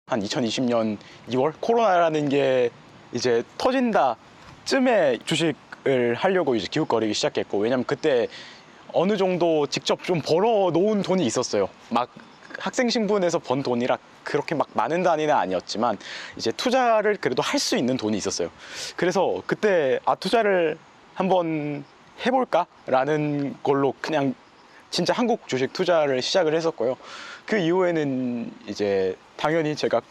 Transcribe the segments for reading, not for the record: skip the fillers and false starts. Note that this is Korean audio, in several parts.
한 2020년 2월 코로나라는 게 이제 터진다 쯤에 주식을 하려고 이제 기웃거리기 시작했고, 왜냐면 그때 어느 정도 직접 좀 벌어 놓은 돈이 있었어요. 막 학생 신분에서 번 돈이라 그렇게 막 많은 단위는 아니었지만 이제 투자를 그래도 할 수 있는 돈이 있었어요. 그래서 그때 투자를 한번 해볼까 라는 걸로 그냥 진짜 한국 주식 투자를 시작을 했었고요. 그 이후에는 이제 당연히 제가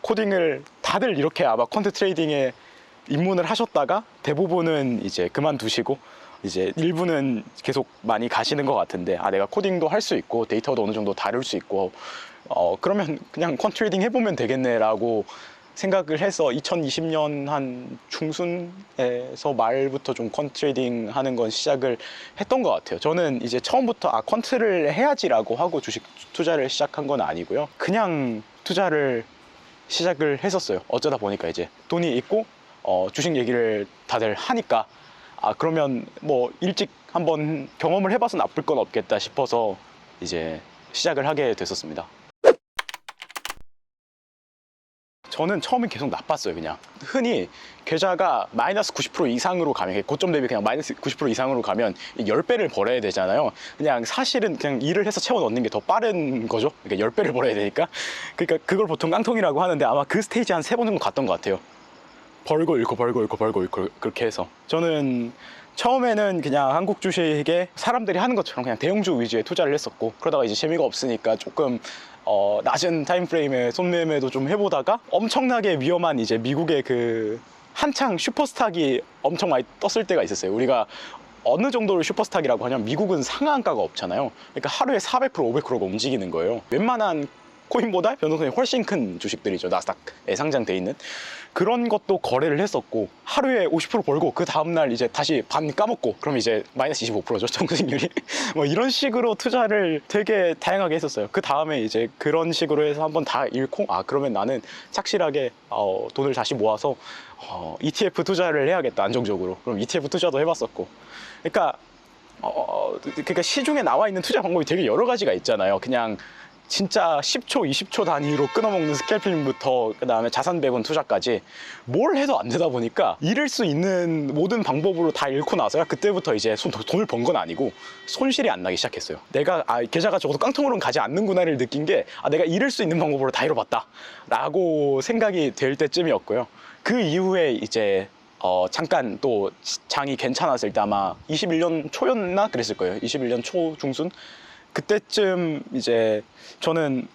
코딩을 다들 이렇게 아마 퀀트 트레이딩에 입문을 하셨다가 대부분은 이제 그만두시고 이제 일부는 계속 많이 가시는 것 같은데, 내가 코딩도 할 수 있고 데이터도 어느 정도 다룰 수 있고 그러면 그냥 퀀트 트레이딩 해보면 되겠네 라고 생각을 해서 2020년 한 중순에서 말부터 좀 퀀트 트레이딩 하는 건 시작을 했던 것 같아요. 저는 이제 처음부터 퀀트를 해야지라고 하고 주식 투자를 시작한 건 아니고요. 그냥 투자를 시작을 했었어요. 어쩌다 보니까 이제 돈이 있고 주식 얘기를 다들 하니까 그러면 뭐 일찍 한번 경험을 해봐서 나쁠 건 없겠다 싶어서 이제 시작을 하게 됐었습니다. 저는 처음엔 계속 나빴어요. 그냥 흔히 계좌가 마이너스 90% 이상으로 가면, 고점 대비 그냥 마이너스 90% 이상으로 가면 10배를 벌어야 되잖아요. 그냥 사실은 그냥 일을 해서 채워 넣는 게 더 빠른 거죠. 그러니까 10배를 벌어야 되니까. 그러니까 그걸 보통 깡통이라고 하는데, 아마 그 스테이지 한 3번 정도 갔던 것 같아요. 벌고 잃고 벌고 잃고 벌고 잃고 그렇게 해서. 저는 처음에는 그냥 한국 주식에 사람들이 하는 것처럼 그냥 대형주 위주의 투자를 했었고, 그러다가 이제 재미가 없으니까 조금 낮은 타임프레임에 손매매도 좀 해보다가 엄청나게 위험한 이제 미국의 그 한창 슈퍼스탁이 엄청 많이 떴을 때가 있었어요. 우리가 어느 정도를 슈퍼스탁이라고 하냐면 미국은 상한가가 없잖아요. 그러니까 하루에 400% 500%가 움직이는 거예요. 웬만한 코인보다 변동성이 훨씬 큰 주식들이죠. 나스닥에 상장돼 있는 그런 것도 거래를 했었고, 하루에 50% 벌고 그 다음날 이제 다시 반 까먹고, 그럼 이제 마이너스 25%죠 정수익률이. 뭐 이런 식으로 투자를 되게 다양하게 했었어요. 그 다음에 이제 그런 식으로 해서 한번 다 잃고, 그러면 나는 착실하게 돈을 다시 모아서 ETF 투자를 해야겠다, 안정적으로. 그럼 ETF 투자도 해봤었고. 그러니까 시중에 나와 있는 투자 방법이 되게 여러 가지가 있잖아요. 그냥 진짜 10초, 20초 단위로 끊어먹는 스캘핑부터 그 다음에 자산 배분 투자까지 뭘 해도 안 되다 보니까 잃을 수 있는 모든 방법으로 다 잃고 나서야 그때부터 이제 돈을 번 건 아니고 손실이 안 나기 시작했어요. 내가 계좌가 적어도 깡통으로는 가지 않는구나를 느낀 게, 내가 잃을 수 있는 방법으로 다 잃어봤다 라고 생각이 될 때쯤이었고요. 그 이후에 이제 잠깐 또 장이 괜찮았을 때, 아마 21년 초였나 그랬을 거예요. 21년 초 중순 그때쯤 이제 저는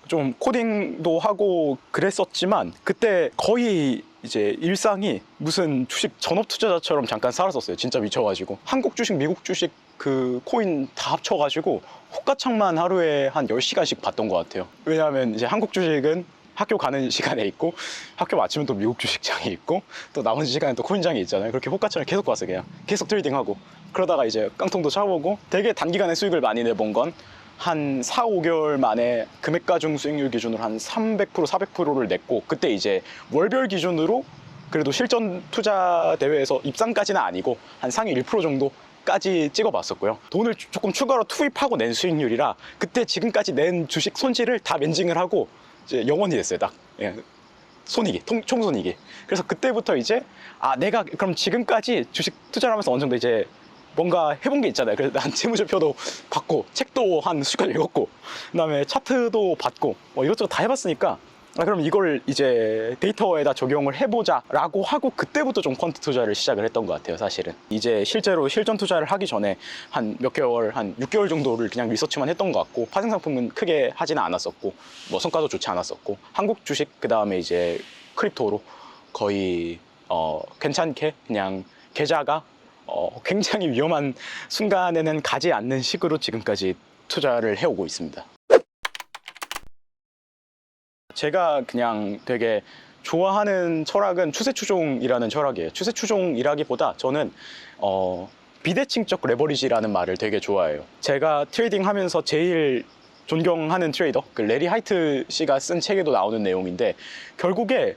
좀 코딩도 하고 그랬었지만, 그때 거의 이제 일상이 무슨 주식 전업 투자자처럼 잠깐 살았었어요. 진짜 미쳐가지고 한국 주식, 미국 주식 그 코인 다 합쳐가지고 호가창만 하루에 한 10시간씩 봤던 것 같아요. 왜냐하면 이제 한국 주식은 학교 가는 시간에 있고, 학교 마치면 또 미국 주식장이 있고, 또 나머지 시간에 또 코인장이 있잖아요. 그렇게 호가창을 계속 봤어요. 그냥 계속 트레이딩하고, 그러다가 이제 깡통도 차보고, 되게 단기간에 수익을 많이 내본 건 한 4, 5개월 만에 금액가 중 수익률 기준으로 한 300%, 400%를 냈고, 그때 이제 월별 기준으로 그래도 실전 투자 대회에서 입상까지는 아니고 한 상위 1% 정도까지 찍어봤었고요. 돈을 조금 추가로 투입하고 낸 수익률이라 그때 지금까지 낸 주식 손실을 다 면징을 하고 이제 영원히 됐어요. 딱 손익이, 총손익이. 그래서 그때부터 이제 내가 그럼 지금까지 주식 투자를 하면서 어느 정도 이제 뭔가 해본 게 있잖아요. 그래서 난 재무제표도 받고, 책도 한 수권 읽었고, 그 다음에 차트도 받고, 이것저것 다 해봤으니까 그럼 이걸 이제 데이터에다 적용을 해보자 라고 하고, 그때부터 좀 퀀트 투자를 시작을 했던 것 같아요. 사실은 이제 실제로 실전 투자를 하기 전에 한 몇 개월, 한 6개월 정도를 그냥 리서치만 했던 것 같고, 파생 상품은 크게 하지는 않았었고, 뭐 성과도 좋지 않았었고, 한국 주식 그 다음에 이제 크립토로 거의 괜찮게 그냥 계좌가 굉장히 위험한 순간에는 가지 않는 식으로 지금까지 투자를 해오고 있습니다. 제가 그냥 되게 좋아하는 철학은 추세추종이라는 철학이에요. 추세추종이라기보다 저는 비대칭적 레버리지라는 말을 되게 좋아해요. 제가 트레이딩 하면서 제일 존경하는 트레이더, 그 레리 하이트 씨가 쓴 책에도 나오는 내용인데, 결국에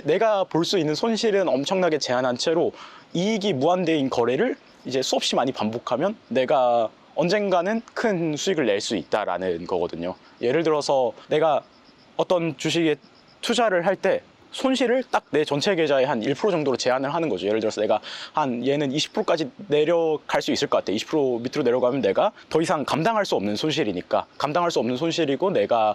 내가 볼 수 있는 손실은 엄청나게 제한한 채로 이익이 무한대인 거래를 이제 수없이 많이 반복하면 내가 언젠가는 큰 수익을 낼 수 있다라는 거거든요. 예를 들어서 내가 어떤 주식에 투자를 할 때 손실을 딱 내 전체 계좌의 한 1% 정도로 제한을 하는 거죠. 예를 들어서 내가 한 얘는 20%까지 내려갈 수 있을 것 같아. 20% 밑으로 내려가면 내가 더 이상 감당할 수 없는 손실이니까, 감당할 수 없는 손실이고 내가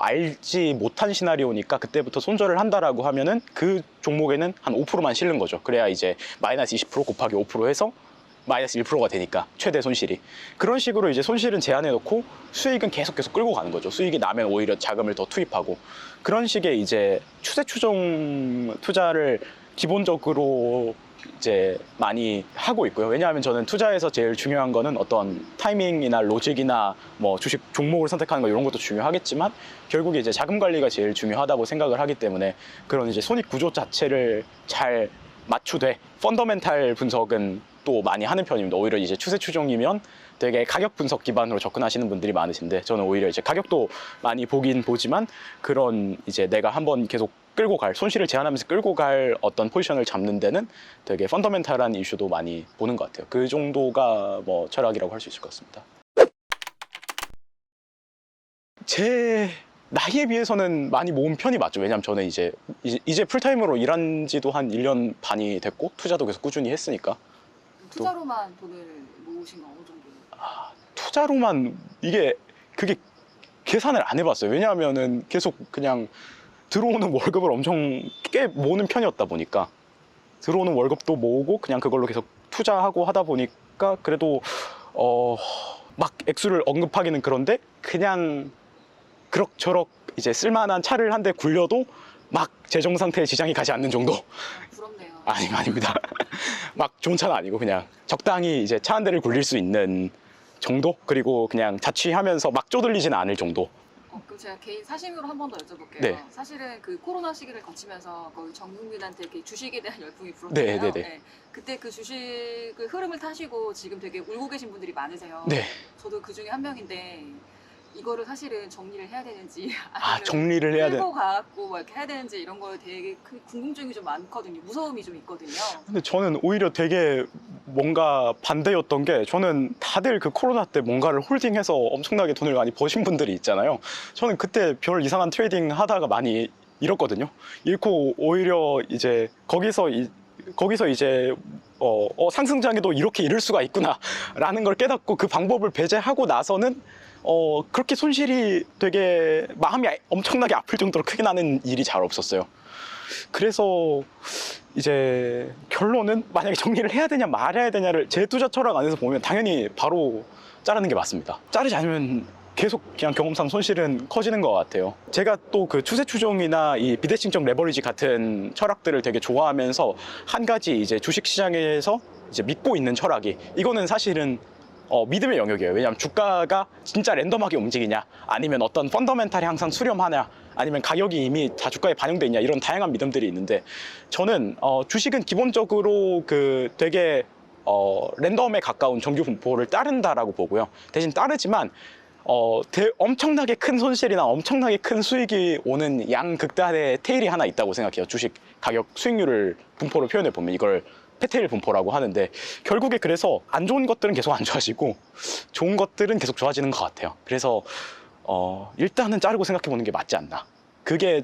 알지 못한 시나리오니까 그때부터 손절을 한다라고 하면은 그 종목에는 한 5%만 실는 거죠. 그래야 이제 마이너스 20% 곱하기 5% 해서 마이너스 1%가 되니까 최대 손실이. 그런 식으로 이제 손실은 제한해 놓고 수익은 계속 끌고 가는 거죠. 수익이 나면 오히려 자금을 더 투입하고. 그런 식의 이제 추세 추종 투자를 기본적으로 이제 많이 하고 있고요. 왜냐하면 저는 투자에서 제일 중요한 거는 어떤 타이밍이나 로직이나 뭐 주식 종목을 선택하는 거 이런 것도 중요하겠지만 결국에 이제 자금 관리가 제일 중요하다고 생각을 하기 때문에 그런 이제 손익 구조 자체를 잘 맞추되 펀더멘탈 분석은 또 많이 하는 편입니다. 오히려 이제 추세 추종이면 되게 가격 분석 기반으로 접근하시는 분들이 많으신데 저는 오히려 이제 가격도 많이 보긴 보지만 그런 이제 내가 한번 계속 끌고 갈, 손실을 제한하면서 끌고 갈 어떤 포지션을 잡는 데는 되게 펀더멘탈한 이슈도 많이 보는 것 같아요. 그 정도가 뭐 철학이라고 할 수 있을 것 같습니다. 제 나이에 비해서는 많이 모은 편이 맞죠. 왜냐면 저는 이제 풀타임으로 일한 지도 한 1년 반이 됐고 투자도 계속 꾸준히 했으니까. 투자로만 돈을 모으신 건 어느 정도예요? 투자로만 그게 계산을 안 해봤어요. 왜냐하면은 계속 그냥 들어오는 월급을 엄청 꽤 모으는 편이었다 보니까 들어오는 월급도 모으고 그냥 그걸로 계속 투자하고 하다 보니까 그래도 막 액수를 언급하기는 그런데 그냥 그럭저럭 이제 쓸만한 차를 한 대 굴려도 막 재정 상태에 지장이 가지 않는 정도. 부럽네요. 아닙니다. 막 좋은 차는 아니고 그냥 적당히 이제 차 한 대를 굴릴 수 있는 정도? 그리고 그냥 자취하면서 막 쪼들리지는 않을 정도. 그럼 제가 개인 사심으로 한 번 더 여쭤볼게요. 네. 사실은 그 코로나 시기를 거치면서 거의 전 국민한테 이렇게 주식에 대한 열풍이 불었잖아요. 네. 그때 그 주식의 흐름을 타시고 지금 되게 울고 계신 분들이 많으세요. 네. 저도 그 중에 한 명인데 이거를 사실은 정리를 해야 되는지 정리를 해야 끌고 가고 막 이렇게 해야 되는지 이런 거에 되게 궁금증이 좀 많거든요. 무서움이 좀 있거든요. 근데 저는 오히려 되게 뭔가 반대였던 게 저는 다들 그 코로나 때 뭔가를 홀딩해서 엄청나게 돈을 많이 버신 분들이 있잖아요. 저는 그때 별 이상한 트레이딩 하다가 많이 잃었거든요. 잃고 오히려 이제 거기서 이제 상승장에도 이렇게 잃을 수가 있구나 라는 걸 깨닫고 그 방법을 배제하고 나서는 그렇게 손실이 되게 마음이 엄청나게 아플 정도로 크게 나는 일이 잘 없었어요. 그래서 이제 결론은 만약에 정리를 해야 되냐 말아야 되냐를 제 투자 철학 안에서 보면 당연히 바로 자르는 게 맞습니다. 자르지 않으면 계속 그냥 경험상 손실은 커지는 것 같아요. 제가 또 그 추세 추종이나 이 비대칭적 레버리지 같은 철학들을 되게 좋아하면서 한 가지 이제 주식 시장에서 이제 믿고 있는 철학이 이거는 사실은 믿음의 영역이에요. 왜냐하면 주가가 진짜 랜덤하게 움직이냐 아니면 어떤 펀더멘탈이 항상 수렴하냐 아니면 가격이 이미 다 주가에 반영돼 있냐 이런 다양한 믿음들이 있는데 저는 주식은 기본적으로 그 되게 랜덤에 가까운 정규 분포를 따른다라고 보고요. 대신 따르지만 엄청나게 큰 손실이나 엄청나게 큰 수익이 오는 양극단의 테일이 하나 있다고 생각해요. 주식 가격 수익률을 분포로 표현해 보면 이걸 페테일 분포라고 하는데 결국에 그래서 안 좋은 것들은 계속 안 좋아지고 좋은 것들은 계속 좋아지는 것 같아요. 그래서 일단은 자르고 생각해 보는 게 맞지 않나. 그게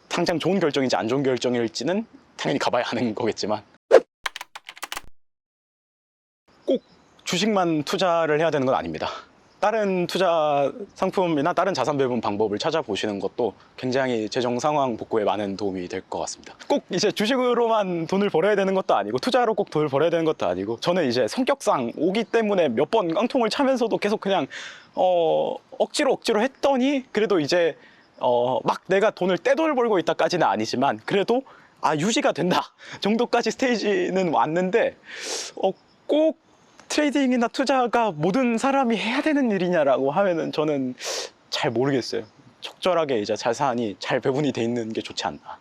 당장 좋은 결정인지 안 좋은 결정일지는 당연히 가봐야 하는 거겠지만 꼭 주식만 투자를 해야 되는 건 아닙니다. 다른 투자 상품이나 다른 자산 배분 방법을 찾아보시는 것도 굉장히 재정 상황 복구에 많은 도움이 될 것 같습니다. 꼭 이제 주식으로만 돈을 벌어야 되는 것도 아니고 투자로 꼭 돈을 벌어야 되는 것도 아니고 저는 이제 성격상 오기 때문에 몇 번 깡통을 차면서도 계속 그냥 억지로 했더니 그래도 이제 막 내가 떼돈을 벌고 있다까지는 아니지만 그래도 유지가 된다 정도까지 스테이지는 왔는데 꼭 트레이딩이나 투자가 모든 사람이 해야 되는 일이냐라고 하면은 저는 잘 모르겠어요. 적절하게 이제 자산이 잘 배분이 돼 있는 게 좋지 않나.